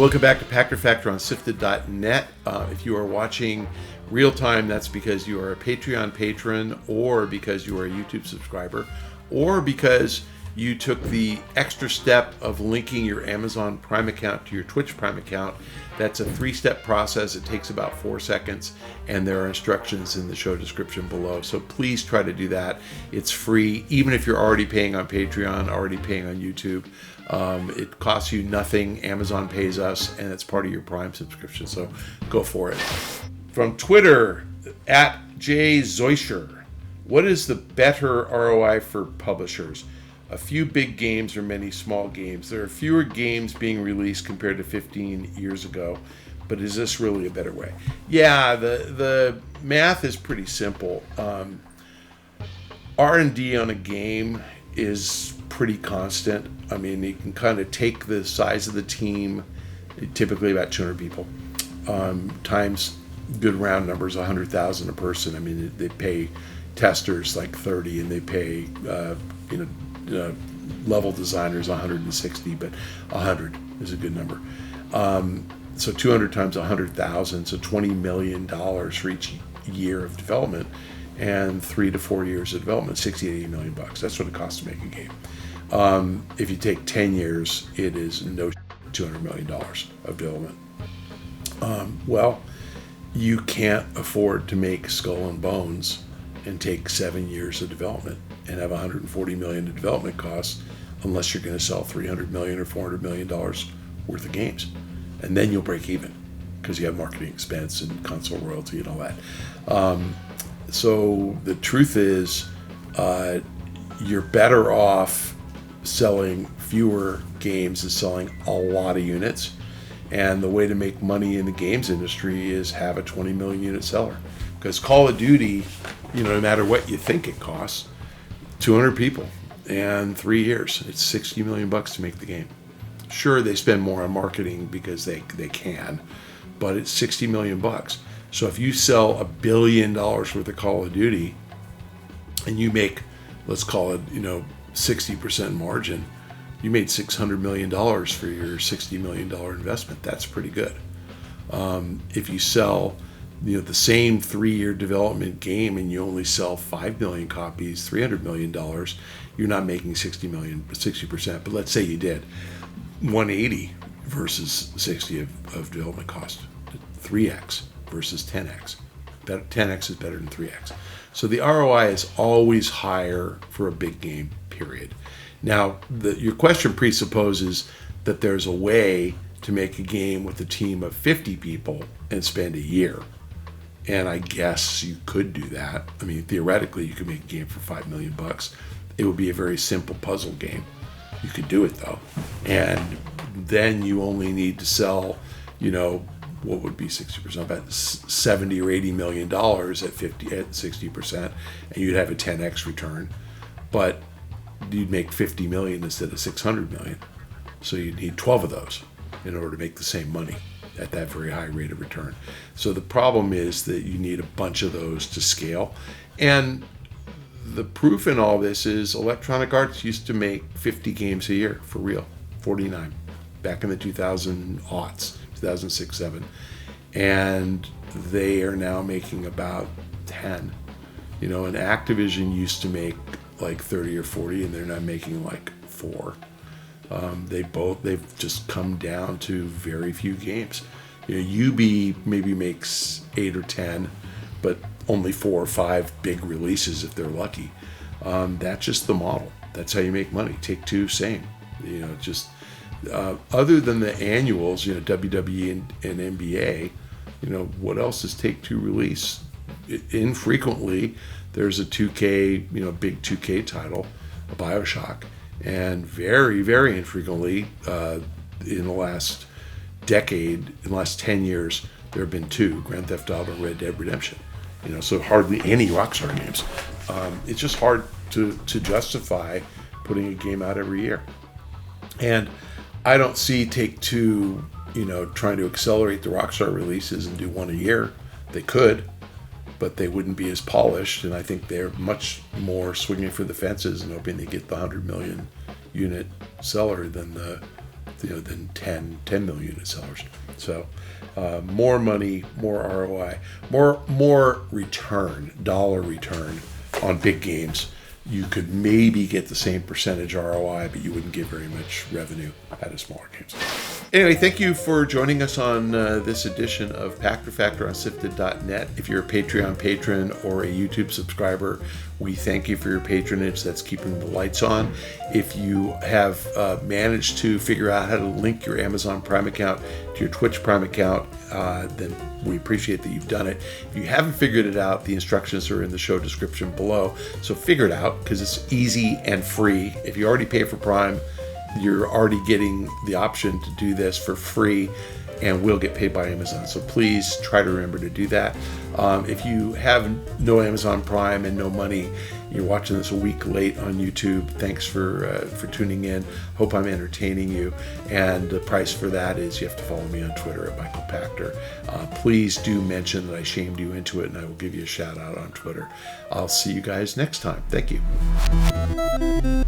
Welcome back to Pachter Factor on SIFTD.net. If you are watching real time, that's because you are a Patreon patron, or because you are a YouTube subscriber, or because you took the extra step of linking your Amazon Prime account to your Twitch Prime account. That's a 3-step process. It takes about 4 seconds, and there are instructions in the show description below. So please try to do that. It's free, even if you're already paying on Patreon, already paying on YouTube. It costs you nothing. Amazon pays us, and it's part of your Prime subscription. So go for it. From Twitter, at Jay Zeuscher, what is the better ROI for publishers? A few big games or many small games? There are fewer games being released compared to 15 years ago, but is this really a better way? Yeah, the math is pretty simple. R&D on a game is pretty constant. I mean, you can kind of take the size of the team, typically about 200 people, times good round numbers, 100,000 a person. I mean, they pay testers like 30, and they pay level designers 160, but 100 is a good number. So 200 times 100,000, so $20 million for each year of development, and 3 to 4 years of development, 60 to 80 million bucks. That's what it costs to make a game. If you take 10 years, it is no $200 million of development. Well, you can't afford to make Skull and Bones and take 7 years of development and have $140 million in development costs unless you're going to sell $300 million or $400 million worth of games. And then you'll break even because you have marketing expense and console royalty and all that. So the truth is, you're better off selling fewer games and selling a lot of units. And the way to make money in the games industry is have a 20 million unit seller. Because Call of Duty, no matter what you think it costs, 200 people and 3 years, it's 60 million bucks to make the game. Sure, they spend more on marketing because they can, but it's 60 million bucks. So if you sell $1 billion worth of Call of Duty and you make, let's call it, 60% margin, you made $600 million for your $60 million investment. That's pretty good. If you sell the same 3-year development game and you only sell 5 million copies, $300 million, you're not making 60%. But let's say you did 180 versus 60 of development cost, 3x versus 10x. 10x is better than 3x. So the ROI is always higher for a big game, period. Now, your question presupposes that there's a way to make a game with a team of 50 people and spend a year. And I guess you could do that. I mean, theoretically, you could make a game for $5 million bucks. It would be a very simple puzzle game. You could do it though, and then you only need to sell, what would be 60%? About $70 or $80 million at 60%, and you'd have a 10x return. But you'd make 50 million instead of 600 million. So you'd need 12 of those in order to make the same money at that very high rate of return. So the problem is that you need a bunch of those to scale. And the proof in all this is Electronic Arts used to make 50 games a year for real, 49, back in the 2000s, 2006, 7. And they are now making about 10. And Activision used to make like 30 or 40, and they're now making like 4. They've just come down to very few games. UB maybe makes 8 or 10, but only 4 or 5 big releases if they're lucky. That's just the model. That's how you make money. Take-Two, same. Other than the annuals, WWE and NBA, what else does Take-Two release? Infrequently, there's a 2K, big 2K title, a BioShock, and very, very infrequently, in the last decade, in the last 10 years, there have been 2, Grand Theft Auto and Red Dead Redemption. So hardly any Rockstar games. It's just hard to justify putting a game out every year. And I don't see Take-Two, trying to accelerate the Rockstar releases and do one a year. They could, but they wouldn't be as polished, and I think they're much more swinging for the fences and hoping they get the 100 million unit seller than the than 10 million unit sellers. So more money, more ROI, more return, dollar return on big games. You could maybe get the same percentage ROI, but you wouldn't get very much revenue out of smaller games. Anyway, thank you for joining us on this edition of Pachter Factor on SIFTD.net. If you're a Patreon patron or a YouTube subscriber, we thank you for your patronage. That's keeping the lights on. If you have managed to figure out how to link your Amazon Prime account to your Twitch Prime account, then we appreciate that you've done it. If you haven't figured it out, the instructions are in the show description below. So figure it out, because it's easy and free. If you already pay for Prime, you're already getting the option to do this for free, and we'll get paid by Amazon. So please try to remember to do that. If you have no Amazon Prime and no money, you're watching this a week late on YouTube, thanks for tuning in. Hope I'm entertaining you. And the price for that is you have to follow me on Twitter at Michael Pachter. Please do mention that I shamed you into it, and I will give you a shout out on Twitter. I'll see you guys next time. Thank you.